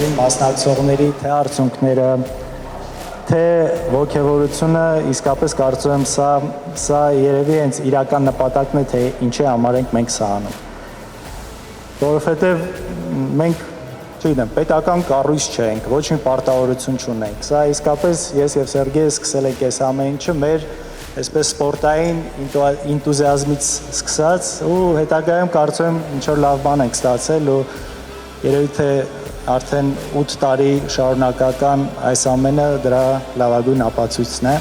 տարբերին մասնակցողների թե արդյունքները, թե ոգևորությունը, իսկապես կարծում եմ սա երևի հենց իրական նպատակն է, թե ինչի համար ենք մենք սա անում։ Որովհետև մենք չգիտեմ, պետական կառույց չենք, ոչ մի պարտավորություն չունենք։ Սա իսկապես ես եւ Սերգեյը սկսել ենք այս ամեն ինչը մեր այսպես սպորտային ինտուզիազմից սկսած ու հետագայում կարծում եմ ինչ որ լավ բան ենք ստացել ու երևի թե արդեն 8 տարի շարունակական այս ամենը դրա լավագույն ապացույցն է։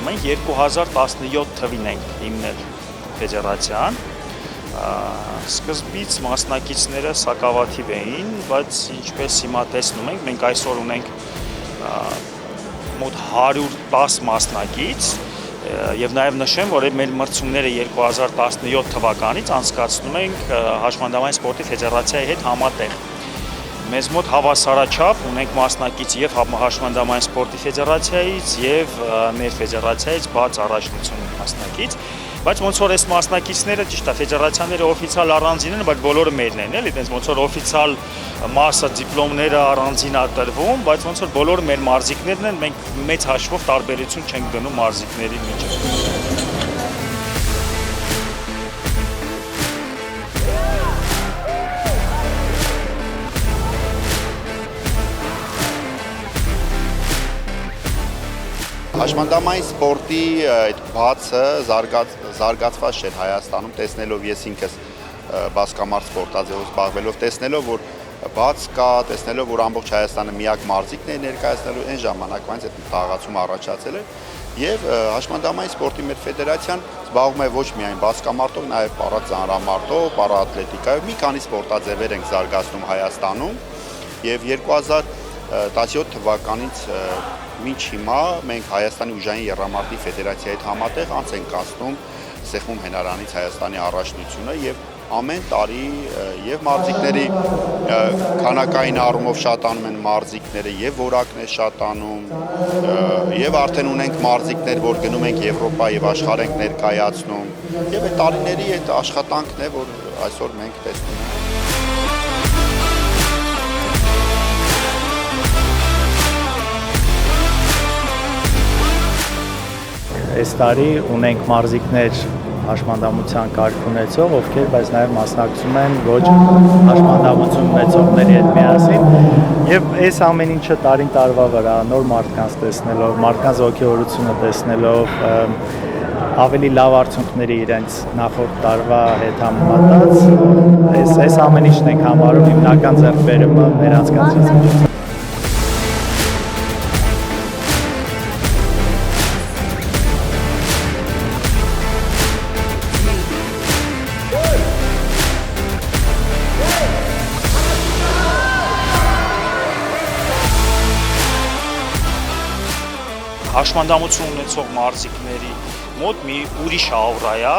Մենք 2017 թվին ենք հիմնել ֆեդերացիան, սկզբից մասնակիցները սակավաթիվ էին, բայց ինչպես հիմա տեսնում ենք, մենք այսօր ունենք մոտ 110 մասնակից եւ նաեւ նշեմ, որ մեր մրցումները 2017 թվականից անցկացնում ենք Հաշմանդամային սպորտի ֆեդերացիայի հետ համատեղ։ Մեզ մոտ հավասարաչափ ունենք մասնակից եւ Հաշմանդամային սպորտի ֆեդերացիայից եւ մեր ֆեդերացիայից բաց առաջնություն մասնակից, բայց ոնց որ այս մասնակիցները ճիշտ է ֆեդերացիաները օֆիցիալ առանձին են, բայց բոլորը մերն են, էլի, այտենց ոնց որ օֆիցիալ մասը դիպլոմները առանձին է տրվում, բայց ոնց որ բոլորը մեր մարզիկներն են, մենք մեծ հաշվով տարբերություն չենք դնում մարզիկների միջև։ Հաշմանդամային սպորտի այդ բացը զարգացված չէր Հայաստանում, տեսնելով ես ինքս բասկամարտ սպորտաձևով զբաղվելով, տեսնելով որ բաց կա, տեսնելով որ ամբողջ Հայաստանը միակ մարզիկն է ներկայացնելու, այն ժամանակվանից այդ խաղացումը առաջացել է եւ Հաշմանդամային սպորտի մեր ֆեդերացիան զբաղվում է ոչ միայն բասկամարտով, նաեւ պարածանրամարտով, պարաատլետիկայով, մի քանի սպորտաձևեր ենք զարգացնում Հայաստանում եւ 2017 թվականից մինչ հիմա մենք Հայաստանի ուժային եռամարտի ֆեդերացիայի հետ համատեղ անց ենք կացնում Սեխում հենարանից Հայաստանի առաջնությունը եւ ամեն տարի եւ մարզիկների քանակային առումով շատանում են մարզիկները եւ որակն է շատանում եւ արդեն ունենք մարզիկներ, որ գնում ենք Եվրոպա եւ աշխարհ ենք ներկայացնում եւ այդ տարիների այդ աշխատանքն է, որ այսօր մենք տեսնում ենք։ Այս տարի ունենք մարզիկներ հաշմանդամության կարգ ունեցող, ովքեր բայց նաև մասնակցում են ոչ հաշմանդամություն ունեցողների հետ միասին եւ այս ամեն ինչը տարին տարվա վրա նոր մարդկանց տեսնելով, մարդկանց ոգևորությունը տեսնելով, ավելի լավ արդյունքների իրենց նախորդ տարվա հետ համեմատած, այս ամեն ինչն ենք համարում հիմնական ձեռքբերումը մեր անցկացրած։ Հաշմանդամություն ունեցող մարզիկների մոտ մի ուրիշ աուրա է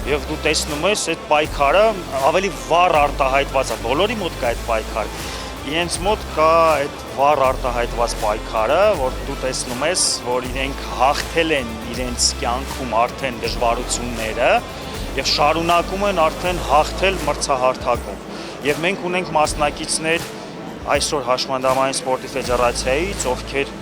եւ դու տեսնում ես այդ պայքարը ավելի վառ արտահայտված է, բոլորի մոտ կա այդ պայքարը։ Իրենց մոտ կա այդ վառ արտահայտված պայքարը, որ դու տեսնում ես, որ իրենք հաղթել են իրենց կյանքում արդեն դժվարությունները եւ շարունակում են արդեն հաղթել մրցահարթակում։ Եվ մենք ունենք մասնակիցներ այսօր Հաշմանդամային սպորտի ֆեդերացիայից, ովքեր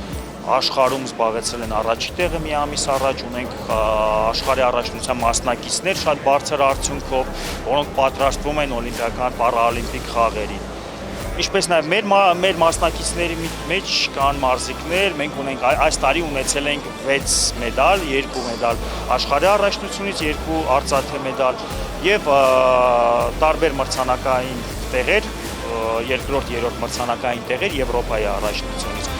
աշխարհում զբաղեցրել են առաջին տեղը մի ամիս առաջ, ունենք աշխարհի առաջնության մասնակիցներ շատ բարձր արդյունքով, որոնք պատրաստվում են օլիմպիական, պարաօլիմպիկ խաղերին։ Ինչպես նաև մեր մասնակիցների մեջ կան մարզիկներ, մենք ունենք այս տարի ունեցել ենք 6 մեդալ, 2 մեդալ աշխարհի առաջնությունից, 2 արծաթե մեդալ եւ տարբեր մրցանակային տեղեր, երկրորդ, երրորդ մրցանակային տեղեր Եվրոպայի առաջնությունից։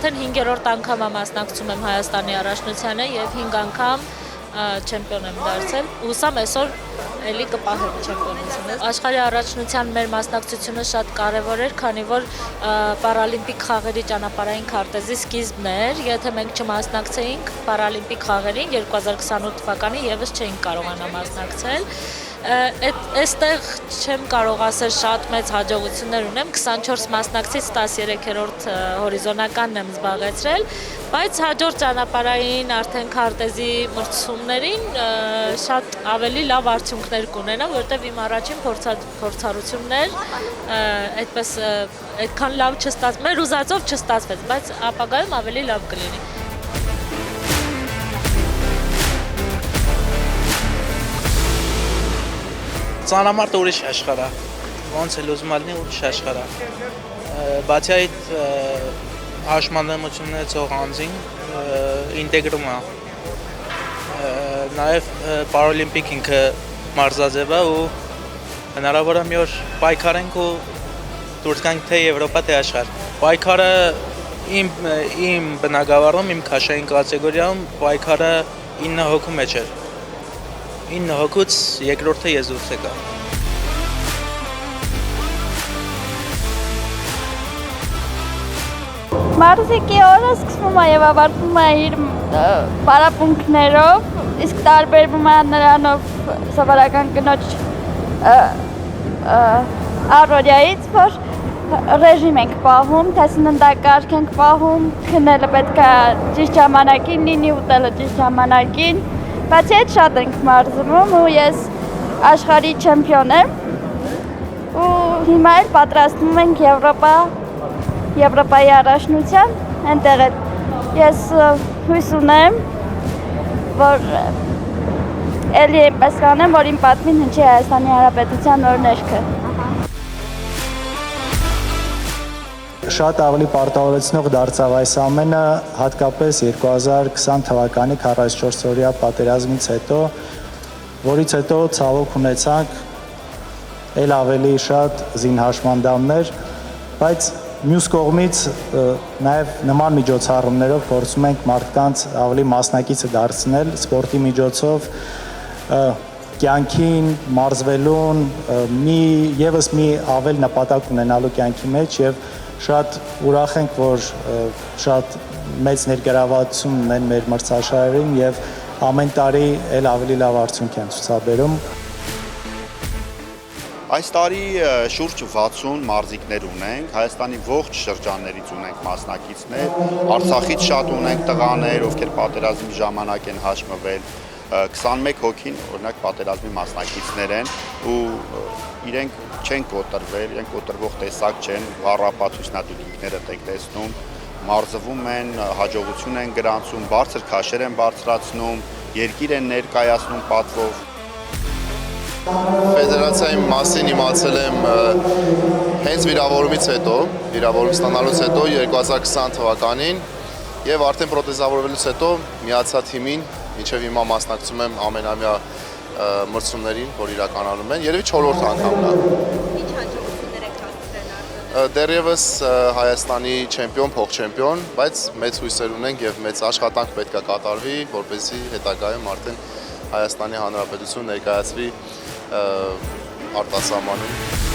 արդեն 5-րդ անգամ մասնակցում եմ Հայաստանի առաջնությանը եւ 5 անգամ չեմպիոն եմ դարձել։ Հուսամ այսօր էլի կպահեմ չեմպիոնությունը։ Աշխարհի առաջնության մեր մասնակցությունը շատ կարևոր էր, քանի որ պարալիմպիկ խաղերի ճանապարհային քարտեզի սկիզբն էր։ Եթե մենք չմասնակցեինք պարալիմպիկ խաղերին 2028 թվականին եւս չէինք կարողանա մասնակցել։ Այստեղ չեմ կարող ասել շատ մեծ հաջողություններ ունեմ, 24 մասնակցից 13-րդ հորիզոնականն եմ զբաղեցրել, բայց հաջորդ ճանապարհային արդեն քարտեզի մրցումներին շատ ավելի լավ արդյունքներ կունենամ, որովհետև իմ առաջին փորձառությունն էր, այդպես այդքան լավ չստացվեց, մեր ուզածով չստացվեց, բայց ապագայում ավելի լավ կլինի։ Ծանրամարտը ուրիշ աշխարհ է, ոնց էլ ուզում ալնի ուրիշ աշխարհ է։ Բացի այդ հաշմանդամություն ունեցող անձին ինտեգրում է։ Նաև պարալիմպիկ ինքը մարզաձև է ու հնարավոր է մի օր պայքարենք ու դուրս գանք թե Եվրոպա, թե աշխարհ։ Պայքարը իմ բնակավարում, իմ քաշային կատեգորիայում պայքարը 9 հոգու մեջ էր։ 9 հոգուց երկրորդը ես դուրս եկա։ Մարզիկի օրը սկսվում է եւ ավարտվում է իր պարապմունքներով, իսկ տարբերվում է նրանով սովորական կնոջ առօրյայից, որ ռեժիմ ենք պահում, թե սննդակարգ ենք պահում, քնելը պետք է ճիշտ ժամանակին լինի, ուտելը ճիշտ ժամանակին, բացի այդ շատ ենք մարզվում ու ես աշխարհի չեմպիոն եմ ու հիմա էլ պատրաստվում ենք Եվրոպայի առաջնության, այնտեղ էլ ես հույս ունեմ, որ էլի այնպես կանեմ, որ իմ պատվին հնչի Հայաստանի Հանրապետության նոր ներքը։ Շատ ավելի պարտավորեցնող դարձավ այս ամենը հատկապես 2020 թվականի 44-օրյա պատերազմից հետո, որից հետո ցավոք ունեցանք էլ ավելի շատ զինհաշմանդամներ, բայց մյուս կողմից նաև նման միջոցառումներով փորձում ենք մարդկանց ավելի մասնակիցը դարձնել սպորտի միջոցով կյանքին, մարզվելուն, եւս մի ավել նպատակ ունենալու կյանքի մեջ եւ շատ ուրախ ենք, որ շատ մեծ ներգրավվածություն ունեն մեր մրցաշարերին եւ ամեն տարի էլ ավելի լավ արդյունք են ցուցաբերում։ Այս տարի շուրջ 60 մարզիկներ ունենք, Հայաստանի ողջ շրջաններից ունենք մասնակիցներ, Արցախից շատ ունենք տղաներ, ովքեր պատերազմի ժամանակ են հաշմվել, 21 հոգին օրինակ պատերազմի մասնակիցներ են ու իրենք չեն կոտրվել, իրենք կոտրվող տեսակ չեն, վառապատ հուսնադուտիկները եք տեսնում, մարզվում են, հաջողություն են գրանցում, բարձր քաշեր են բարձրացնում, երկիր են ներկայացնում պատվով։ Ֆեդերացիայի մասին իմացել եմ հենց վիրավորումից հետո, վիրավորում ստանալուց հետո 2020 թվականին եւ արդեն պրոթեզավորվելուց հետո միացա թիմին, մինչեւ հիմա մասնակցում եմ ամենամյա մրցումներին, որ իրականանում են, երևի 4-րդ անգամն է։ Ինչ հաջողություններ եք հասցրել։ Դեռևս Հայաստանի չեմպիոն, փոխչեմպիոն, բայց մեծ հույսեր ունենք եւ մեծ աշխատանք պետք է կատարվի, որպեսզի հետագայում արդեն Հայաստանի Հանրապետություն ներկայացվի արտասահմանում։